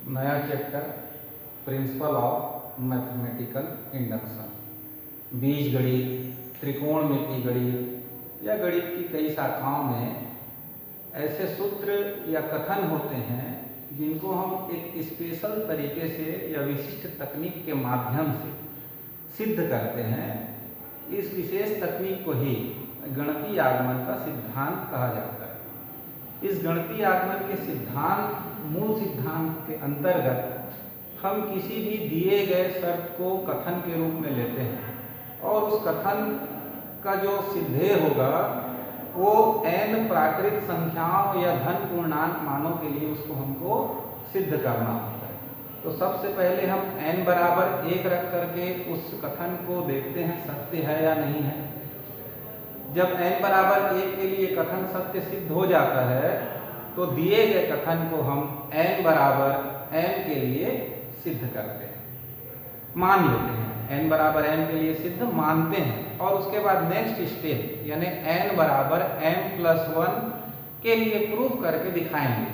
नया chapter principle of mathematical induction. बीजगणित, त्रिकोणमिति गणित या गणित की कई शाखाओं में ऐसे सूत्र या कथन होते हैं जिनको हम एक स्पेशल तरीके से या विशिष्ट तकनीक के माध्यम से सिद्ध करते हैं। इस विशेष तकनीक को ही गणितीय आगमन का सिद्धांत कहा जाता है। इस गणितीय आगमन के सिद्धांत, मूल सिद्धांत के अंतर्गत हम किसी भी दिए गए शर्त को कथन के रूप में लेते हैं और उस कथन का जो सिद्धेय होगा वो n प्राकृत संख्याओं या धन पूर्णांक मानों के लिए उसको हमको सिद्ध करना होता है। तो सबसे पहले हम n बराबर 1 रख करके उस कथन को देखते हैं सत्य है या नहीं है। जब n बराबर 1 के लिए कथन सत्य सिद्ध हो जाता है तो दिए गए कथन को हम n बराबर m के लिए सिद्ध करते हैं, मान लेते हैं। n बराबर m के लिए सिद्ध मानते हैं और उसके बाद नेक्स्ट स्टेप यानी n बराबर m+1 के लिए प्रूफ करके दिखाएंगे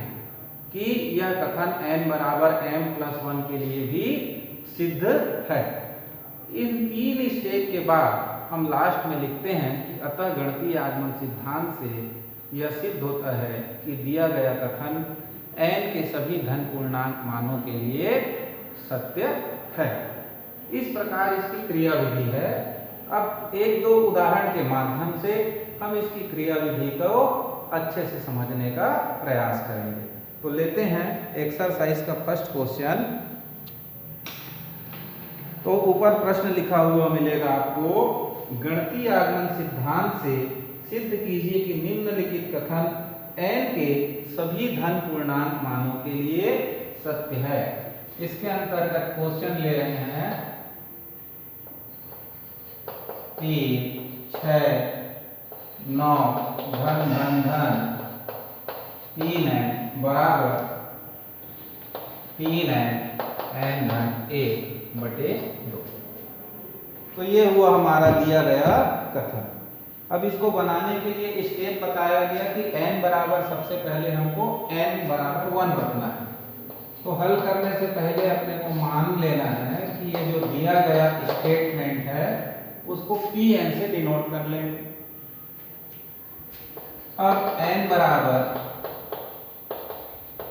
कि यह कथन n बराबर m+1 के लिए भी सिद्ध है। इन 3 स्टेप के बाद हम लास्ट में लिखते हैं कि अतः गणितीय आगमन सिद्धांत से यह सिद्ध होता है कि दिया गया कथन n के सभी धन पूर्णांक मानों के लिए सत्य है। इस प्रकार इसकी क्रियाविधि है। अब एक दो उदाहरण के माध्यम से हम इसकी क्रियाविधि को अच्छे से समझने का प्रयास करेंगे। तो लेते हैं एक्सरसाइज का फर्स्ट क्वेश्चन। तो ऊपर प्रश्न लिखा हुआ मिलेगा आपको, गणितीय आगमन सिद्धांत से सिद्ध कीजिए कि निम्नलिखित कथन n के सभी धन पूर्णांक मानों के लिए सत्य है। इसके अंतर्गत क्वेश्चन ले रहे हैं 3, 6, 9 धन धन धन 3n बराबर 3n n धन 1/2। तो ये हुआ हमारा दिया गया कथन। अब इसको बनाने के लिए स्टेप बताया गया कि n बराबर सबसे पहले हमको n बराबर 1 रखना है। तो हल करने से पहले अपने को मान लेना है कि ये जो दिया गया स्टेटमेंट है उसको Pn से डिनोट कर लेंगे। अब n बराबर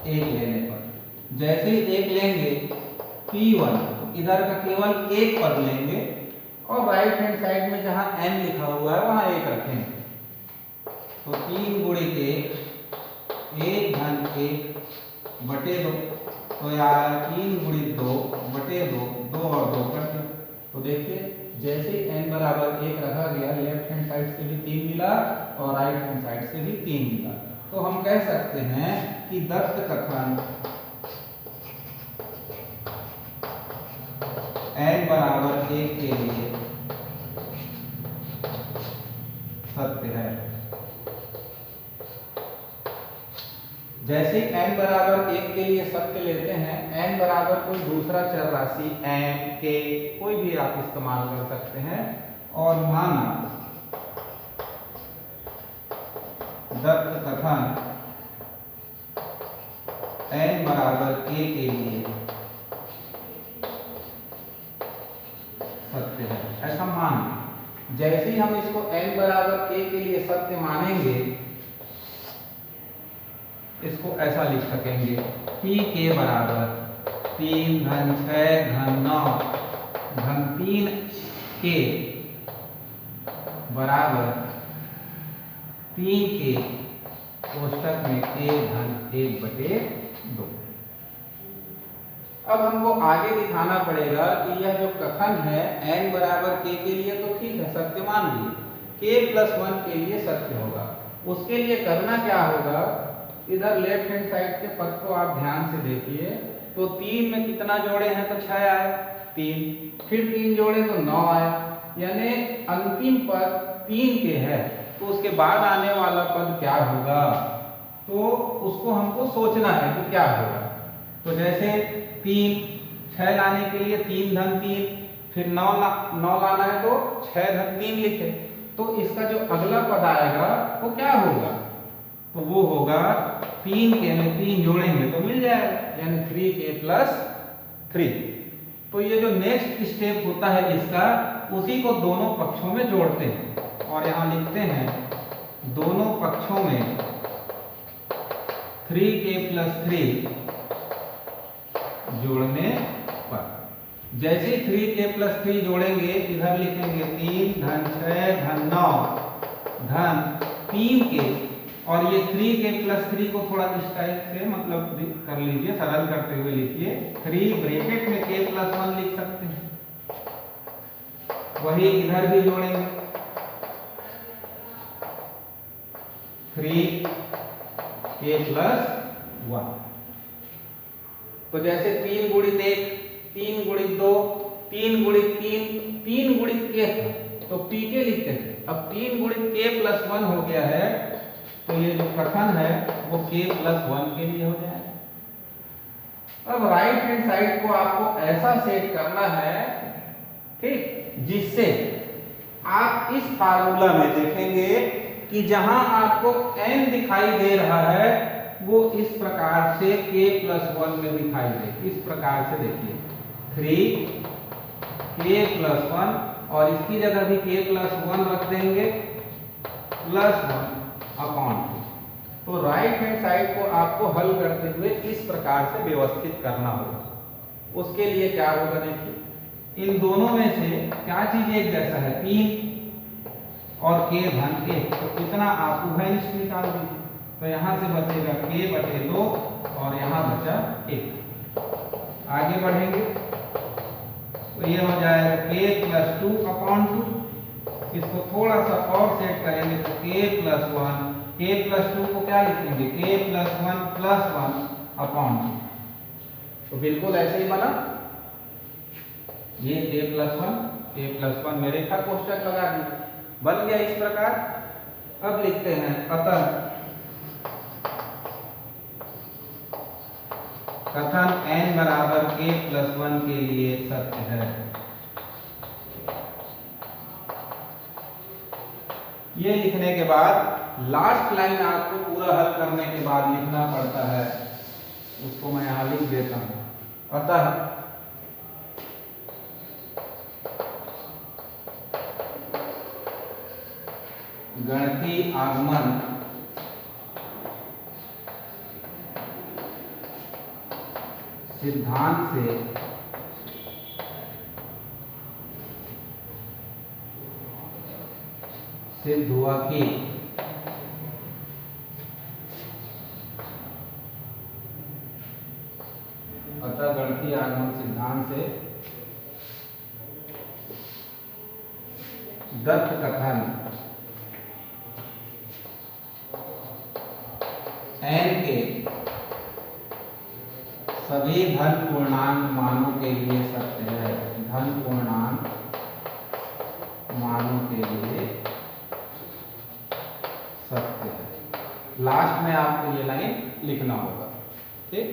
1 लेने पर जैसे ही 1 लेंगे P1 तो इधर का केवल एक पद लेंगे और राइट हैंड साइड में जहां n लिखा हुआ है वहां 1 रखेंगे। तो 3 गुणित 1 धन 1/2। तो यार 3 गुणित 2/2, 2 और 2 कट गए। तो देखिए जैसे n बराबर 1 रखा गया, लेफ्ट हैंड साइड से भी 3 मिला और राइट हैंड साइड से भी 3 मिला। तो हम कह सकते हैं कि दत्त कथन n बराबर 1 के लिए सत्य है। जैसे n बराबर 1 के लिए सत्य लेते हैं, n बराबर कोई दूसरा चर राशि m, k कोई भी आप इस्तेमाल कर सकते हैं और माना दत्त कथन n बराबर k के लिए सत्य है, ऐसा मान लें। जैसे ही हम इसको n बराबर k के लिए सत्य मानेंगे, इसको ऐसा लिख सकेंगे p के बराबर 3 धन 6 धन 9 धन 3 k बराबर 3 के कोष्टक में k धन 1/2। अब हमको आगे दिखाना पड़ेगा कि यह जो कथन है n बराबर k के लिए तो ठीक है, सत्य मान लिए, k+1 के लिए सत्य होगा। उसके लिए करना क्या होगा, इधर लेफ्ट हैंड साइड के पद को आप ध्यान से देखिए। तो 3 में कितना जोड़े हैं तो 6 आया, 3 फिर 3 जोड़े तो 9 आया, यानी अंतिम पद 3 के है। तो उसके बाद आने वाला पद क्या होगा तो उसको हमको सोचना है कि क्या होगा। तो जैसे 3, 6 लाने के लिए 3 धन 3, फिर 9 लाना है तो 6 धन 3 लिखे। तो इसका जो अगला पद आएगा वो क्या होगा, तो वो होगा p 3k में 3 जोड़ेंगे तो मिल जाएगा, यानी 3k+3। तो ये जो नेक्स्ट स्टेप होता है इसका, उसी को दोनों पक्षों में जोड़ते हैं और यहाँ लिखते हैं दोनों पक्षों में 3k+3 जोड़ने पर। जैसे 3k+3 जोड़ेंगे, इधर लिखेंगे 3 धन 6 धन 9 धन 3k, और ये 3k+3 को थोड़ा इस टाइप से मतलब कर लीजिए, सरल करते हुए लिखिए 3 ब्रैकेट में k+1 लिख सकते हैं। वही इधर भी जोड़ेंगे 3k+1। तो जैसे 3 गुणित 1, 3 गुणित 2, 3 गुणित 3, 3 गुणित k था तो pk लिखते थे, अब 3 गुणित k+1 हो गया है, तो ये जो कथन है वो k+1 के लिए हो जाएगा। अब राइट हैंड साइड को आपको ऐसा सेट करना है, ठीक, जिससे आप इस फार्मूला में देखेंगे कि जहां आपको n दिखाई दे रहा है वो इस प्रकार से k+1 में दिखाई दे। इस प्रकार से देखिए 3k+1, और इसकी जगह भी k+1 रख देंगे +1/2। तो राइट हैंड साइड को आपको हल करते हुए इस प्रकार से व्यवस्थित करना होगा। उसके लिए क्या होगा, देखिए इन दोनों में से क्या चीज एक जैसा है, 3 और k धन 1, तो इतना आप उभयनिष्ठ निकाल दीजिए। तो यहां से बचेगा k/2 और यहां बचा 1। आगे बढ़ेंगे तो ये हो जाएगा k+2/2। इसको थोड़ा सा और सेट करेंगे तो k+1, k+2 को क्या लिखेंगे, k+1+1/2। तो बिल्कुल ऐसे ही बना, ये k+1 में रेखा कोष्ठक लगा दी, बन गया इस प्रकार। अब लिखते हैं अतः कथन n बराबर k+1 के लिए सत्य है। ये लिखने के बाद लास्ट लाइन आपको पूरा हल करने के बाद लिखना पड़ता है, उसको मैं यहां लिख देता हूं। अतः गणितीय आगमन सिद्धांत से सिद्ध हुआ कि अतः गणितीय आगमन सिद्धांत से दत्त कथन n के सभी धन पूर्णांक मानों के लिए सत्य है। धन पूर्णांक मानों के लिए सत्य है। लास्ट में आपको ये लाइन लिखना होगा, ठीक।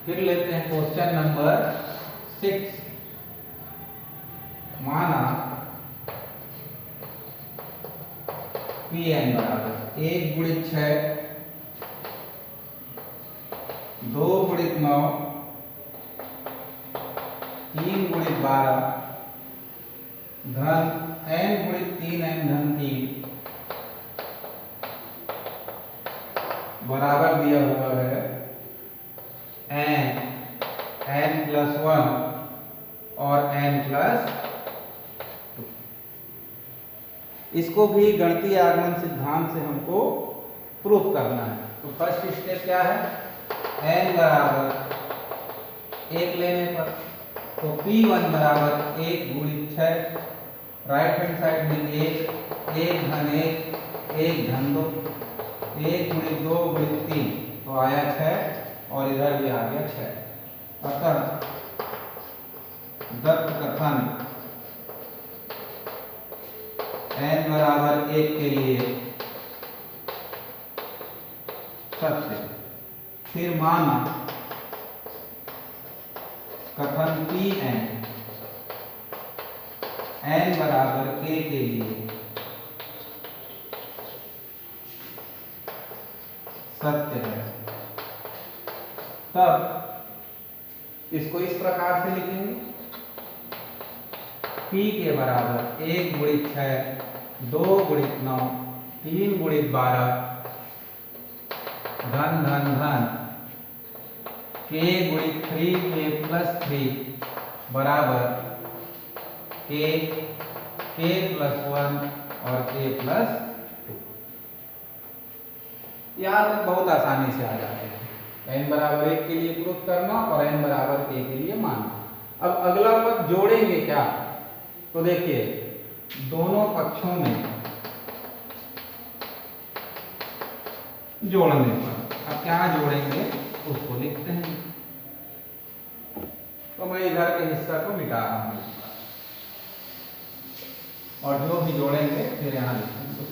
फिर लेते हैं क्वेश्चन नंबर 6। माना Pn बराबर 1 गुणित 6, 2 गुणित 9, 3 गुणित 12 धन n गुणित 3n धन 3 बराबर दिया हुआ है n+1 और n+2। इसको भी गणितीय आगमन सिद्धांत से हमको प्रूफ करना है। तो फर्स्ट स्टेप क्या है, n बराबर 1 लेने पर तो P1 बराबर 1 गुणित 6, राइट हैंड साइड में 1 धन 1, 1 धन 2, 1 गुणित 2 गुणित 3 तो आया 6, और इधर भी आ गया 6। अतः दत्त कथन n बराबर 1 के लिए सत्य। फिर माना कथन पी एन बराबर के लिए सत्य है, तब इसको इस प्रकार से लिखेंगे, P के बराबर 1 गुणित 6 2 गुणित 9 3 गुणित 12 धन धन धन k गुणित 3k प्लस 3 बराबर k प्लस 1 और k प्लस 2। यहाँ तक बहुत आसानी से आ जाते हैं। n बराबर 1 के लिए प्रूफ करना और n बराबर k के लिए मानना। अब अगला पद जोड़ेंगे क्या, तो देखिए दोनों पक्षों में जोड़ने पर अब क्या जोड़ेंगे उसको लिखते हैं। तो मैं इधर के हिस्सा को मिटा रहा हूं और जो भी जोड़ेंगे फिर यहां लिखेंगे।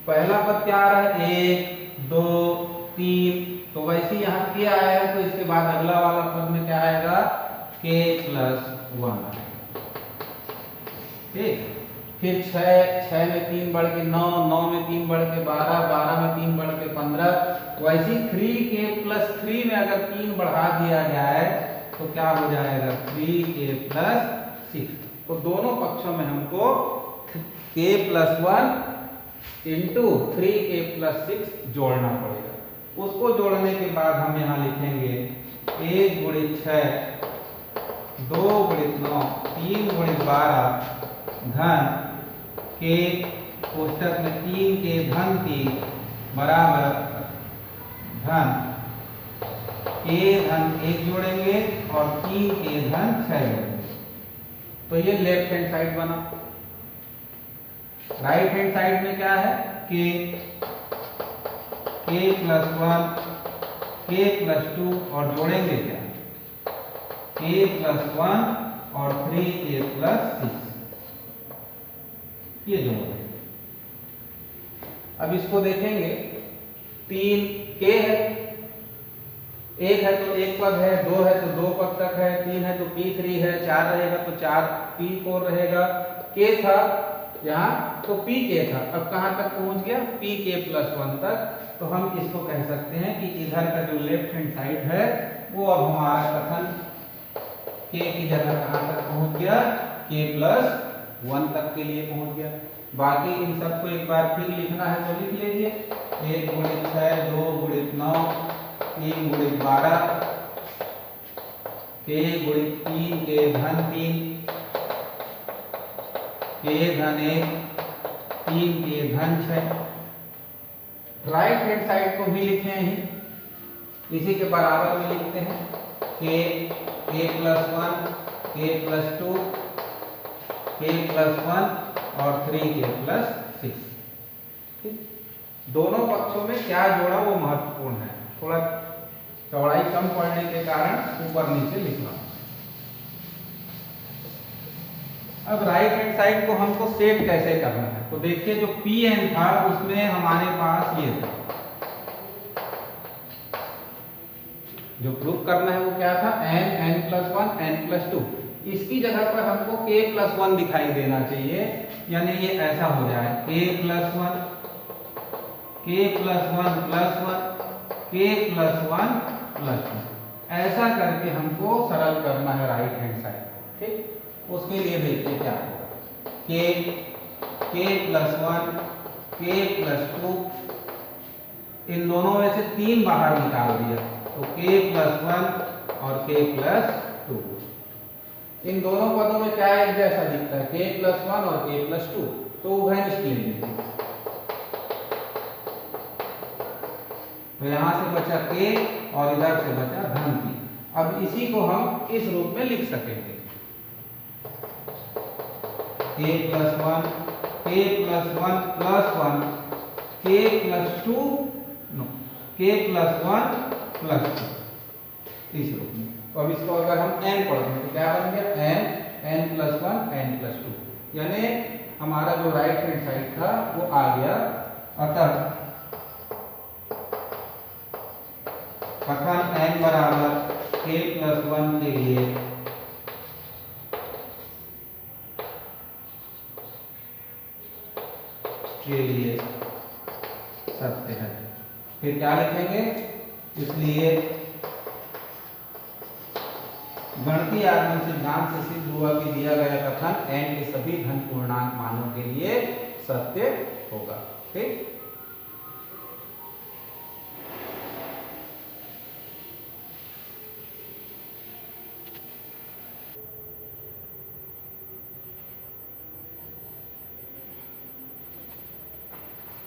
पहला पद क्या आ रहा है 1 2 3, तो वैसे यहाँ क्या आया है तो इसके बाद अगला वाला पद में क्या आएगा k प्लस 1 आएगा। ठीक, फिर 6 में 3 बढ़ के 9 9 में 3 बढ़ के 12 12 में 3 बढ़ के 15। वैसे 3k प्लस 3 में अगर 3 बढ़ा दिया जाए तो क्या हो जाएगा 3k प्लस 6। तो दोनों पक्षों में हमको k plus 1 into 3k plus 6 जोड़ना पड़ेगा। उसको जोड़ने के बाद हम यहाँ लिखेंगे 1 गुणित 6 2 गुणित 9 3 गुणित 12 धन के कोष्टक में 3 के धन 3 बराबर धन के धन 1 जोड़ेंगे और 3 के धन 6 जोड़ेंगे। तो ये लेफ्ट हैंड साइड बना। राइट हैंड साइड में क्या है k प्लस 1 k प्लस 2 और जोड़ेंगे क्या k प्लस 1 और 3k प्लस 6, ये जोड़। अब इसको देखेंगे 3 k है, 1 है तो 1 पद है, 2 है तो 2 पद तक है, 3 है तो p3 है, 4 रहेगा तो 4 p4 रहेगा। k था यहाँ तो pk था, अब कहाँ तक पहुंच गया pk प्लस 1 तक। तो हम इसको कह सकते हैं कि इधर का जो लेफ्ट हैंड साइड है वो अब हमारा कथन k की जगह कहाँ तक पहुंच गया k प्लस 1 तक के लिए पहुंच गया। बाकी इन सबको एक बार फिर लिखना है तो लिख लीजिए 1 गुणित 6 2 गुणित 9 3 गुणित 12 k गुणित 3 के धन 3 k धन 1 3 के धन 6। राइट हैंड साइड को भी लिखे हैं, इसी के बराबर में लिखते हैं k plus 1 k plus 2 k plus 1 और 3k प्लस 6। ठीक, दोनों पक्षों में क्या जोड़ा वो महत्वपूर्ण है। थोड़ा चौड़ाई कम पड़ने के कारण ऊपर नीचे लिखना। अब राइट हैंड साइड को हमको सेट कैसे करना है, तो देखिए जो Pn था उसमें हमारे पास ये था, जो प्रूफ करना है वो क्या था n प्लस 1 n प्लस 2। इसकी जगह पर हमको k प्लस 1 दिखाई देना चाहिए, यानी ये ऐसा हो जाए k plus 1 plus 1 k plus 1 plus 2। ऐसा करके हमको सरल करना है राइट हैंड साइड। ठीक, उसके लिए देखिए क्या होगा k प्लस 1 k प्लस 2, इन दोनों में से 3 बाहर निकाल दिया तो k प्लस 1 और k प्लस 2। इन दोनों पदों में क्या एक जैसा दिखता है k प्लस 1 और k प्लस 2, तो उभयनिष्ठ ले लीजिए। तो यहां से बचा k और इधर से बचा धन की। अब इसी को हम इस रूप में लिख सकेंगे k plus 1 plus 1 k plus 2 k plus 1 plus 2 इस रूप में। तो अब इसको अगर हम n पढ़ते हैं तो क्या बन गया n प्लस 1 n प्लस 2। यानी हमारा जो राइट हैंड साइड था वो आ गया। अतः कथन n बराबर k+1 के लिए सत्य है। फिर क्या लिखेंगे? इसलिए गणितीय आगमन सिद्धांत से सिद्ध हुआ कि दिया गया कथन n के सभी धन पूर्णांक मानों के लिए सत्य होगा। ठीक।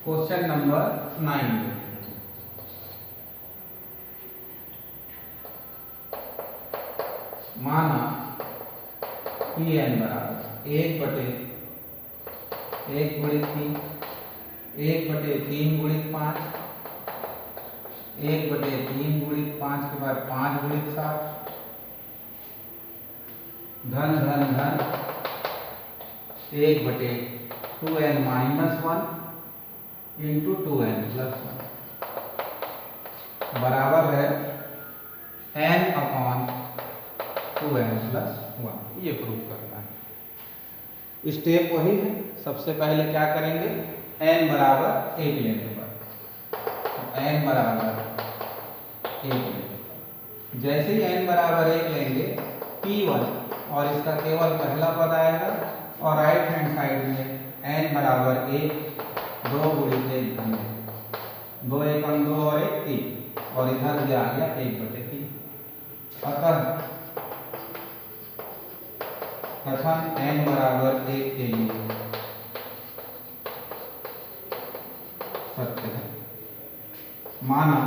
Question number 9। माना कि n बराबर 1/1 गुणित 3, 1/3 गुणित 5, 1/3 गुणित 5 के बाद 5 गुणित 7, धन धन धन 1/2n-1 इंटू 2n+1 बराबर है n/2n+1। ये प्रूव करना है। स्टेप वही है। सबसे पहले क्या करेंगे? n बराबर 1 लेने पर, n बराबर 1 लेंगे। जैसे ही n बराबर 1 लेंगे p1 और इसका केवल पहला पद आएगा और राइट हैंड साइड में n बराबर 1, 2 गुणित 1 धन 2 1 2 और 1 3 और इधर भी आ गया 1/3। अतः कथन n बराबर 1 के लिए सत्य है। माना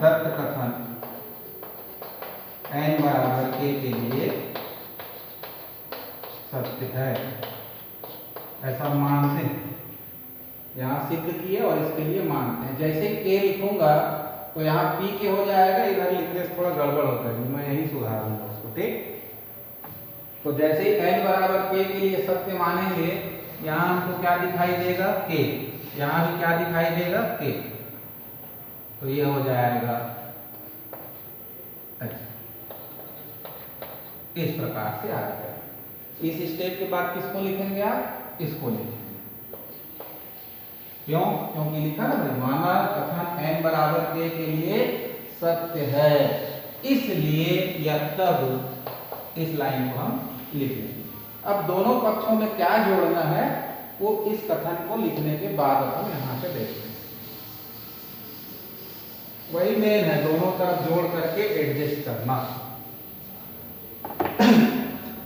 दत्त कथन n बराबर 1 के लिए सत्य है, ऐसा मानते हैं। यहाँ सिद्ध किए और इसके लिए मानते हैं। जैसे ही k लिखूंगा तो यहाँ p के हो जाएगा, इधर लिखने से थोड़ा गड़बड़ होता है, मैं यही सुधारूंगा उसको। ठीक। तो जैसे ही n बराबर k के लिए सत्य मानेंगे, यहाँ हमको क्या दिखाई देगा? k। यहाँ भी क्या दिखाई देगा? k। तो ये हो जाएगा अच्छा, इस प्रकार से आ जाएगा। इस स्टेप के बाद किसको लिखेंगे आप? इसको लिखेंगे। क्यों? क्योंकि लिखा ना भाई, माना कथन n बराबर k के लिए सत्य है, इसलिए या तब इस लाइन को हम लिख लेंगे। अब दोनों पक्षों में क्या जोड़ना है वो इस कथन को लिखने के बाद हम यहाँ पे देखते हैं। वही मेन है, दोनों तरफ जोड़ करके एडजस्ट करना।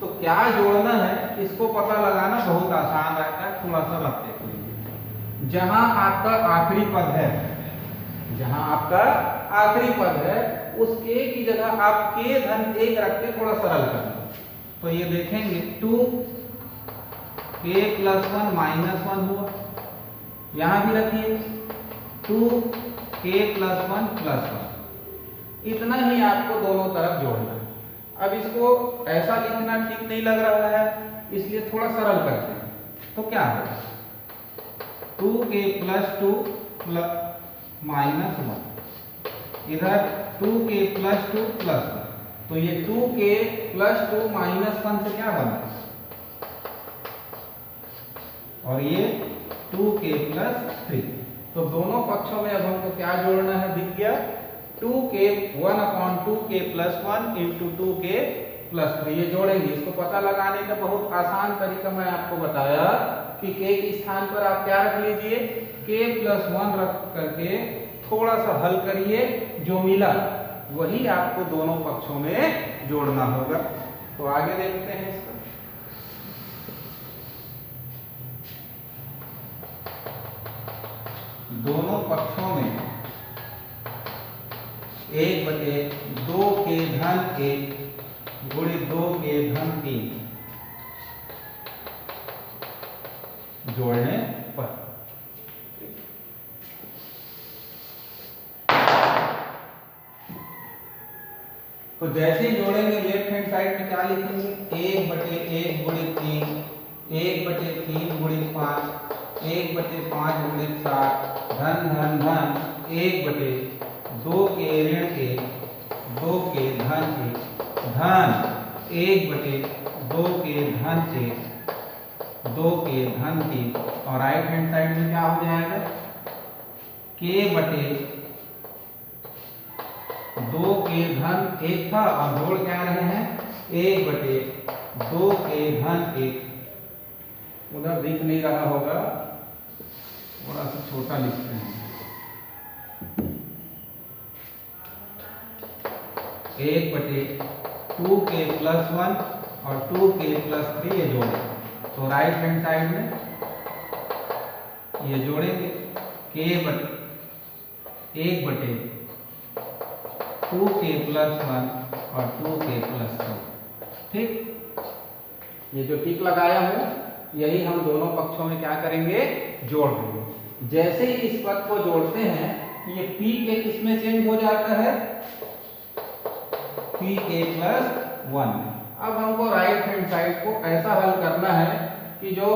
तो क्या जोड़ना है इसको पता लगाना बहुत आसान रहता है। थोड़ा सा रख देख लीजिए। जहां आपका आखिरी पद है, जहां आपका आखिरी पद है, उस k की जगह आप k धन 1 रख के थोड़ा सरल करना। तो ये देखेंगे 2k+1-1 हुआ। यहां भी रखिए 2k+1+1। इतना ही आपको दोनों तरफ जोड़ना है। अब इसको ऐसा लिखना ठीक नहीं लग रहा है, इसलिए थोड़ा सरल करते हैं। तो क्या होगा? 2k+2-1, इधर 2k+2+1। तो ये 2k+2-1 से क्या बना? और ये 2k+3। तो दोनों पक्षों में अब हमको क्या जोड़ना है? दिख गया 1/2k+1 इंटू 2k+3। ये जोड़ेंगे। इसको पता लगाने का बहुत आसान तरीका मैं आपको बताया कि k के स्थान पर आप क्या रख लीजिए? k+1 रख करके थोड़ा सा हल करिए, जो मिला वही आपको दोनों पक्षों में जोड़ना होगा। तो आगे देखते हैं इसका। दोनों पक्षों में 1/2 के धन 1 गुणित 2 के धन 3 जोड़ने पर तो जैसे ही जोड़ेंगे लेफ्ट हैंड साइड में क्या लिखेंगे, 1/1 गुणित 3, 1/3 गुणित 5, 1/5 गुणित 7, धन धन धन 1/2 के ऋण के 2 के धन के धन 1/2 के धन के 2 के धन की, और राइट हैंड साइड में क्या हो जाएगा, k/2 के धन 1 था और जोड़ क्या रहे हैं 1/2 के धन 1। उधर दिख नहीं रहा होगा, थोड़ा सा छोटा लिखते हैं, 1/2 के प्लस 1 और 2 के प्लस 3 ये जोड़े। तो राइट हैंड साइड में ये जोड़ेंगे k/1/2 के प्लस 1 और 2 के प्लस 2। ठीक, ये जो टिक लगाया हूं यही हम दोनों पक्षों में क्या करेंगे, जोड़ देंगे। जैसे ही इस पद को जोड़ते हैं ये p के किस में चेंज हो जाता है, p के प्लस 1। अब हमको राइट हैंड साइड को ऐसा हल करना है कि जो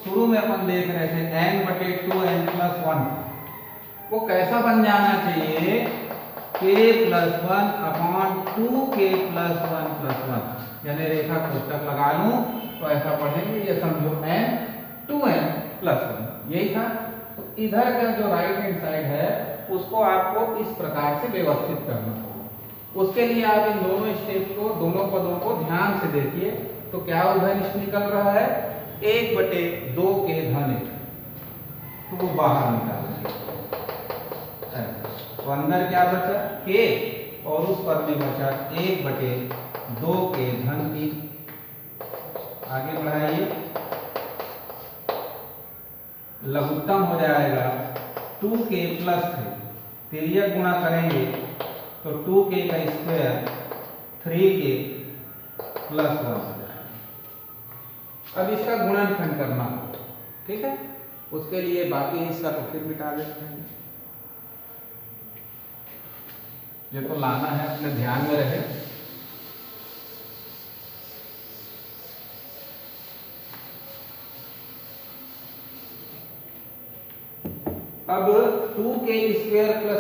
शुरू में अपन देख रहे थे n/2 n + 1, वो कैसा बन जाना चाहिए, k+1/2 k + 1 + 1। यानी रेखा कोष्ठक लगा लूं तो ऐसा पढ़ेंगे, ये समझो n 2n + 1 यही था। तो इधर का जो राइट हैंड साइड है उसको आपको इस प्रकार से व्यवस्थित करना होगा। उसके लिए आप इन दोनों स्टेप को, दोनों पदों को ध्यान से देखिए। तो क्या उधर निकल रहा है, 1/2 के धन 1, तो वो बाहर निकालेंगे। तो अंदर क्या बचा, k, और उस पद में बचा 1/2 के धन 3। आगे बढ़ाइए, लघुत्तम हो जाएगा 2k + 3, तिर्यक गुणा करेंगे तो 2k का स्क्वायर 3k + 1 हो जाएगा। अब इसका गुणनखंड करना होगा, ठीक है। उसके लिए बाकी हिस्सा तो फिर मिटा देते हैं, ये तो लाना है, अपने ध्यान में रहे। अब 2k² +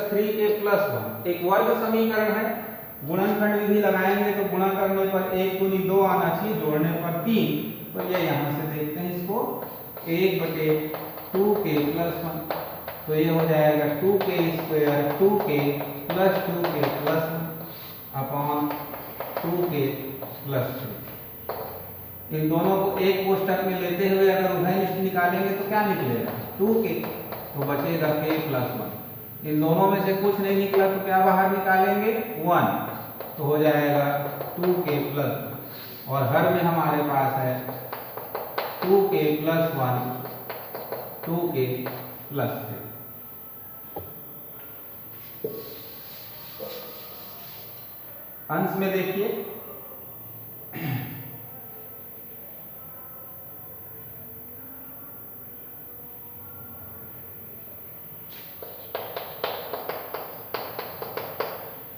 3k + 1 एक वर्ग समीकरण है। गुणनखंड विधि लगाएंगे तो गुणा करने पर 1 × 2 आना चाहिए, जोड़ने पर 3। तो ये यहां से देखते हैं इसको, 1/2k + 1, तो ये हो जाएगा 2k² 2k + 2k + 1 2k + 3। इन दोनों को एक कोष्ठक में लेते हुए अगर उभयनिष्ठ निकालेंगे तो क्या निकलेगा, 2k, तो बचेगा k + 1। इन दोनों में से कुछ नहीं निकला तो क्या बाहर निकालेंगे, 1, तो हो जाएगा 2k + 1। और हर में हमारे पास है 2k + 1 2k + 3। अंश में देखिए,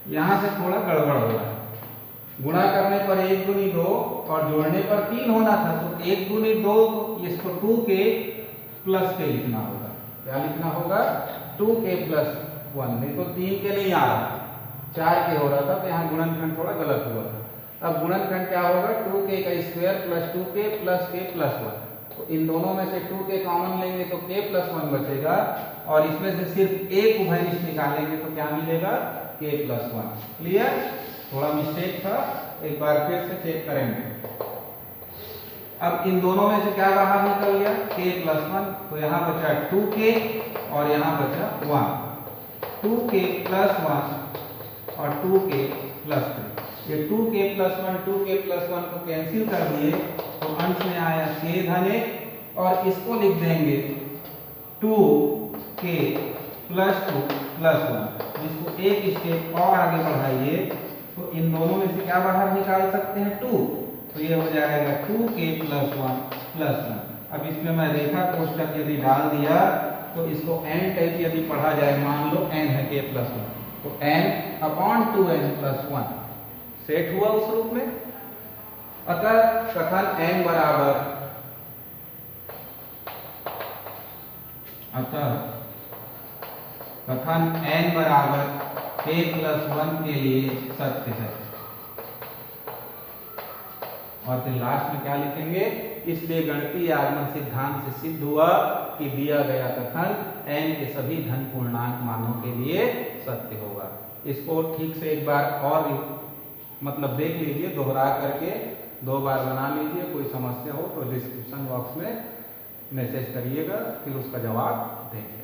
यहां से थोड़ा गड़बड़ हो रहा है। गुणा करने पर 1 × 2 और जोड़ने पर 3 होना था, तो 1 × 2 इसको 2k + k लिखना होगा। क्या लिखना होगा, 2k + 1, नहीं तो 3 के नहीं आ रहा, 4 के हो रहा था, तो यहाँ गुणनखंड थोड़ा गलत हुआ था। अब गुणनखंड क्या होगा, 2k² + 2k + k + 1। तो इन दोनों में से 2k कॉमन लेंगे तो k + 1 बचेगा, और इसमें से सिर्फ एक उभयनिष्ठ निकालेंगे तो क्या मिलेगा, k + 1। क्लियर, थोड़ा मिस्टेक था, एक बार फिर से चेक करेंगे। अब इन दोनों में से क्या बाहर निकल गया, k + 1, तो यहाँ बचा 2k और यहाँ बचा 1, 2k + 1 और 2k + 3। ये 2k + 1 2k + 1 को कैंसिल कर दिए तो अंश में आया k धन 1, और इसको लिख देंगे 2k + 2 + 1। इसको एक स्टेप और आगे बढ़ाइए तो इन दोनों में से क्या बाहर निकाल सकते हैं, 2, तो ये हो जाएगा 2k + 1 + 1। अब इसमें मैं रेखा कोष्ठक यदि डाल दिया तो इसको n टाइप यदि पढ़ा जाए, मान लो n है k + 1, तो n/2n + 1 सेट हुआ उस रूप में। अतः कथन n बराबर k+1 के लिए सत्य है। और फिर लास्ट में क्या लिखेंगे, इसलिए गणितीय आगमन सिद्धांत से सिद्ध हुआ कि दिया गया कथन n के सभी धन पूर्णांक मानों के लिए सत्य होगा। इसको ठीक से एक बार और मतलब देख लीजिए, दोहरा करके 2 बार बना लीजिए। कोई समस्या हो तो डिस्क्रिप्शन बॉक्स में मैसेज करिएगा, फिर उसका जवाब देंगे।